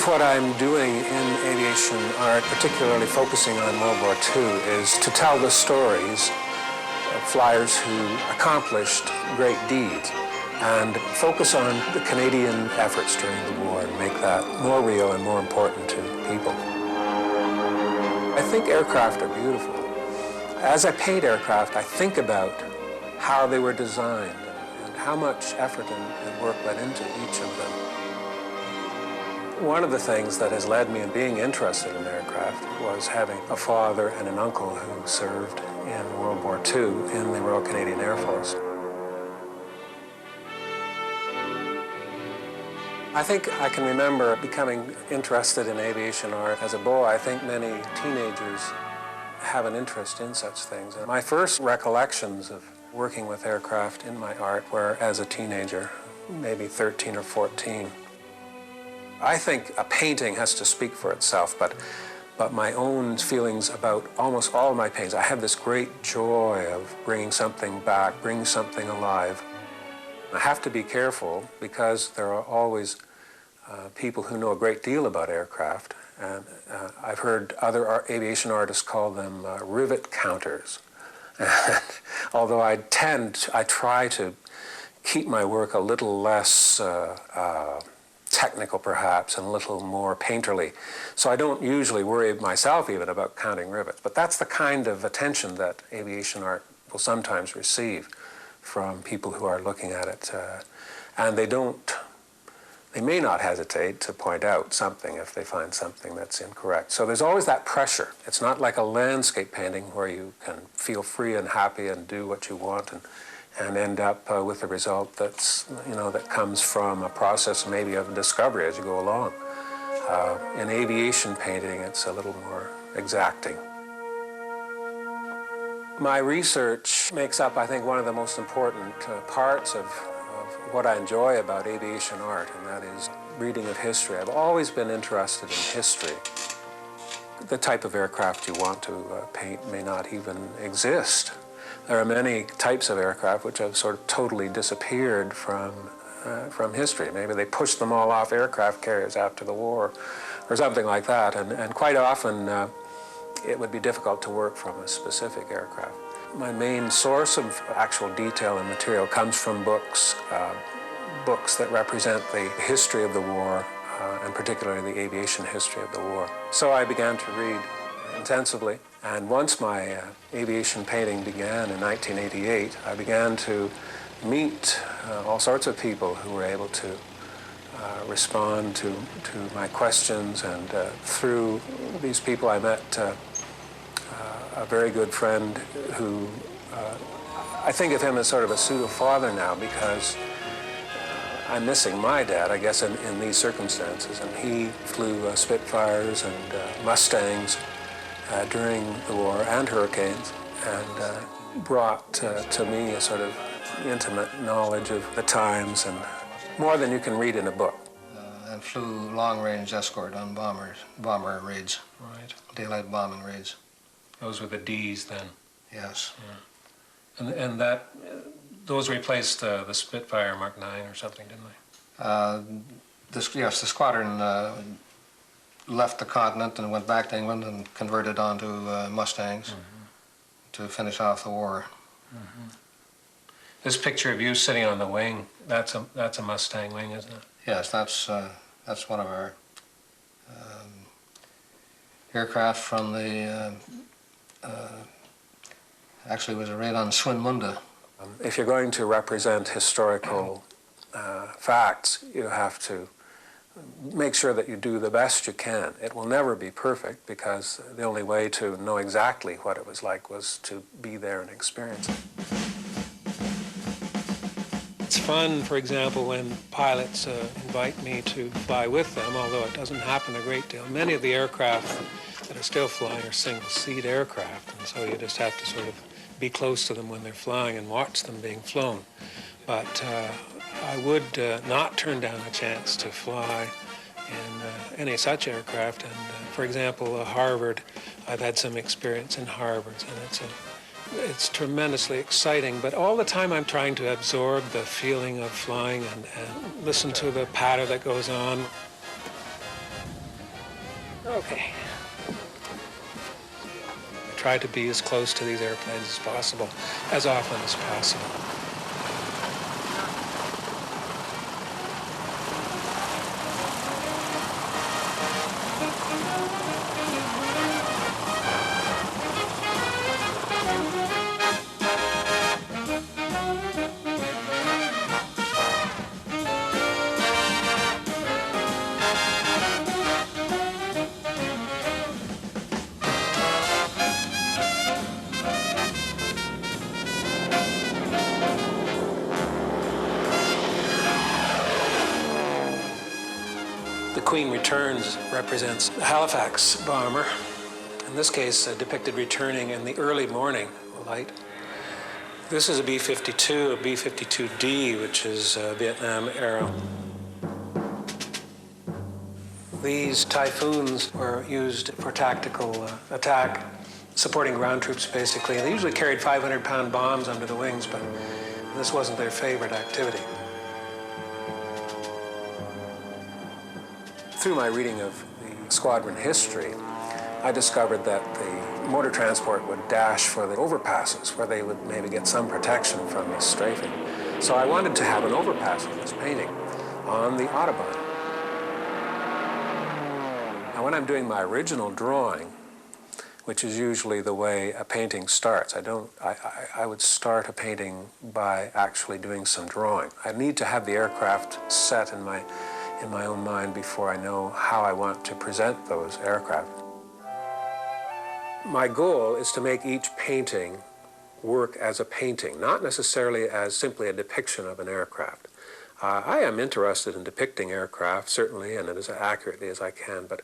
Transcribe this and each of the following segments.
of what I'm doing in aviation art, particularly focusing on World War II, is to tell the stories of flyers who accomplished great deeds and focus on the Canadian efforts during the war and make that more real and more important to people. I think aircraft are beautiful. As I paint aircraft, I think about how they were designed and how much effort and work went into each of them. One of the things that has led me in being interested in aircraft was having a father and an uncle who served in World War II in the Royal Canadian Air Force. I think I can remember becoming interested in aviation art as a boy. I think many teenagers have an interest in such things. And my first recollections of working with aircraft in my art were as a teenager, maybe 13 or 14. I think a painting has to speak for itself, but my own feelings about almost all of my paintings, I have this great joy of bringing something back, bringing something alive. I have to be careful because there are always people who know a great deal about aircraft, and I've heard other aviation artists call them rivet counters. Although I try to keep my work a little less technical perhaps and a little more painterly. So I don't usually worry myself even about counting rivets, but that's the kind of attention that aviation art will sometimes receive from people who are looking at it. And they may not hesitate to point out something if they find something that's incorrect. So there's always that pressure. It's not like a landscape painting where you can feel free and happy and do what you want and end up with a result that's, that comes from a process maybe of discovery as you go along. In aviation painting, it's a little more exacting. My research makes up, I think, one of the most important parts of what I enjoy about aviation art, and that is reading of history. I've always been interested in history. The type of aircraft you want to paint may not even exist. There are many types of aircraft which have sort of totally disappeared from history. Maybe they pushed them all off aircraft carriers after the war or something like that, and quite often it would be difficult to work from a specific aircraft. My main source of actual detail and material comes from books, books that represent the history of the war, and particularly the aviation history of the war. So I began to read intensively, and once my aviation painting began in 1988, I began to meet all sorts of people who were able to respond to my questions, and through these people I met a very good friend who, I think of him as sort of a pseudo-father now, because I'm missing my dad, I guess, in these circumstances. And he flew Spitfires and Mustangs during the war and Hurricanes, and brought to me a sort of intimate knowledge of the times, and more than you can read in a book. And flew long-range escort on bomber raids, Right. daylight bombing raids. Those were the Ds then. Yes. Yeah. And that those replaced the Spitfire Mark 9 or something, didn't they? Yes, the squadron left the continent and went back to England and converted onto Mustangs to finish off the war. This picture of you sitting on the wing, that's a Mustang wing, isn't it? Yes, that's one of our aircraft from the. Actually, it was a raid on Swinmunda. If you're going to represent historical facts, you have to make sure that you do the best you can. It will never be perfect, because the only way to know exactly what it was like was to be there and experience it. It's fun, for example, when pilots invite me to fly with them, although it doesn't happen a great deal. Many of the aircraft that are still flying are single-seat aircraft, and so you just have to sort of be close to them when they're flying and watch them being flown. But I would not turn down a chance to fly in any such aircraft. And for example, Harvard, I've had some experience in Harvard, and it's tremendously exciting, but all the time I'm trying to absorb the feeling of flying and listen to the patter that goes on. Okay. I try to be as close to these airplanes as possible, as often as possible. The Queen Returns represents the Halifax bomber. In this case, depicted returning in the early morning light. This is a B-52, a B-52D, which is Vietnam era. These Typhoons were used for tactical attack, supporting ground troops basically. They usually carried 500-pound bombs under the wings, but this wasn't their favorite activity. Through my reading of the squadron history, I discovered that the motor transport would dash for the overpasses where they would maybe get some protection from the strafing. So I wanted to have an overpass in this painting on the Autobahn. Now when I'm doing my original drawing, which is usually the way a painting starts, I would start a painting by actually doing some drawing. I need to have the aircraft set in my own mind before I know how I want to present those aircraft. My goal is to make each painting work as a painting, not necessarily as simply a depiction of an aircraft. I am interested in depicting aircraft, certainly, and as accurately as I can, but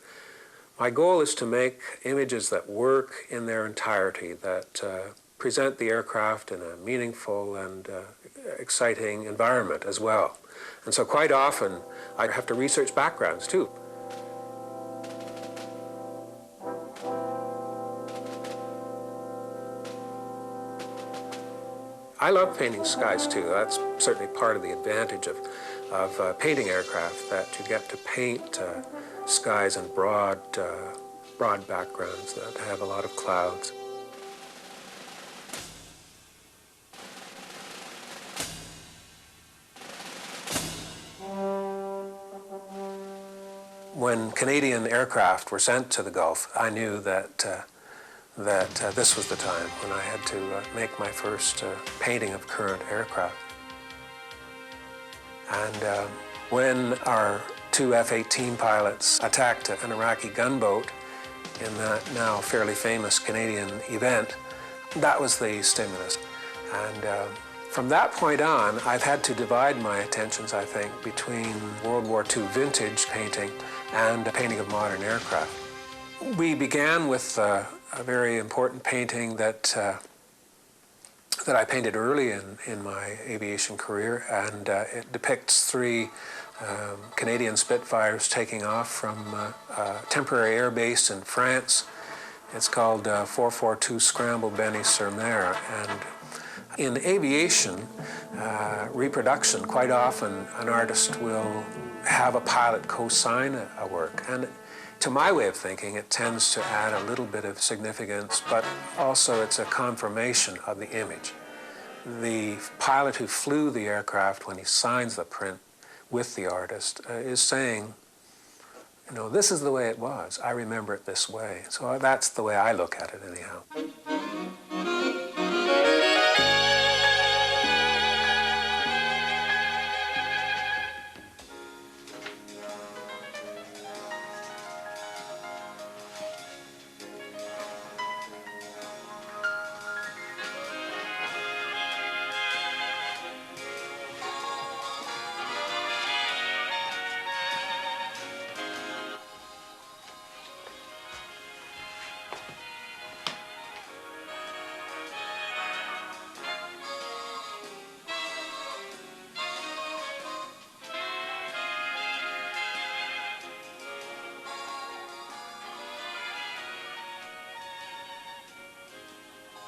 my goal is to make images that work in their entirety, that present the aircraft in a meaningful and exciting environment as well. And so quite often, I have to research backgrounds, too. I love painting skies, too. That's certainly part of the advantage of painting aircraft, that you get to paint skies in broad backgrounds that have a lot of clouds. When Canadian aircraft were sent to the Gulf, I knew that this was the time when I had to make my first painting of current aircraft. And when our two F-18 pilots attacked an Iraqi gunboat in that now fairly famous Canadian event, that was the stimulus. And from that point on, I've had to divide my attentions, I think, between World War II vintage painting and a painting of modern aircraft. We began with a very important painting that I painted early in my aviation career, and it depicts three Canadian Spitfires taking off from a temporary air base in France. It's called 442 Scramble Benny-sur-Mer, and in aviation reproduction, quite often an artist will have a pilot co-sign a work, and to my way of thinking, it tends to add a little bit of significance, but also it's a confirmation of the image. The pilot who flew the aircraft, when he signs the print with the artist, is saying, you know, this is the way it was. I remember it this way. So that's the way I look at it anyhow.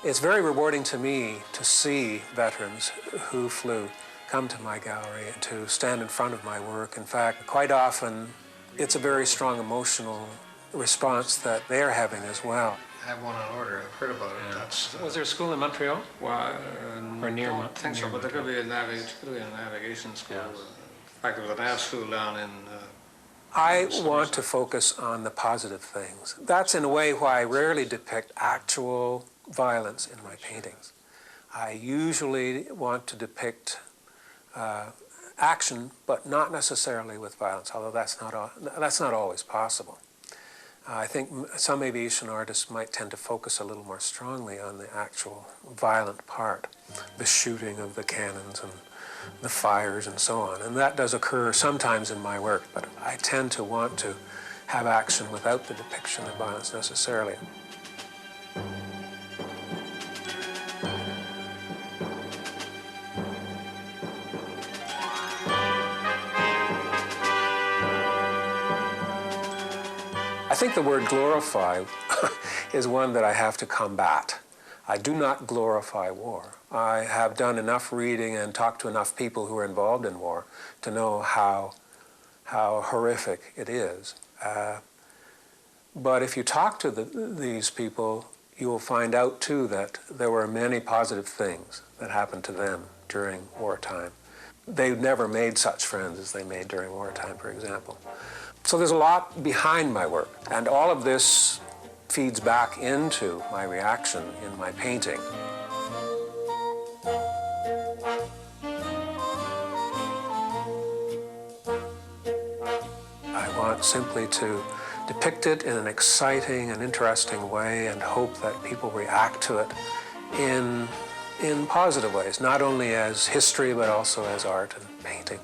It's very rewarding to me to see veterans who flew come to my gallery and to stand in front of my work. In fact, quite often, it's a very strong emotional response that they're having as well. I have one on order. I've heard about it. Yeah. That's, Was there a school in Montreal? well, Or near I don't think so, but there could be a navigation school. Yeah. In fact, there was a nav school down in... I want to focus on the positive things. That's in a way why I rarely depict actual violence in my paintings. I usually want to depict action, but not necessarily with violence, although that's not always possible. I think some aviation artists might tend to focus a little more strongly on the actual violent part, the shooting of the cannons and the fires and so on. And that does occur sometimes in my work, but I tend to want to have action without the depiction of violence necessarily. I think the word glorify is one that I have to combat. I do not glorify war. I have done enough reading and talked to enough people who are involved in war to know how horrific it is. But if you talk to these people, you will find out too that there were many positive things that happened to them during wartime. They never made such friends as they made during wartime, for example. So there's a lot behind my work, and all of this feeds back into my reaction in my painting. I want simply to depict it in an exciting and interesting way and hope that people react to it in positive ways, not only as history but also as art and painting.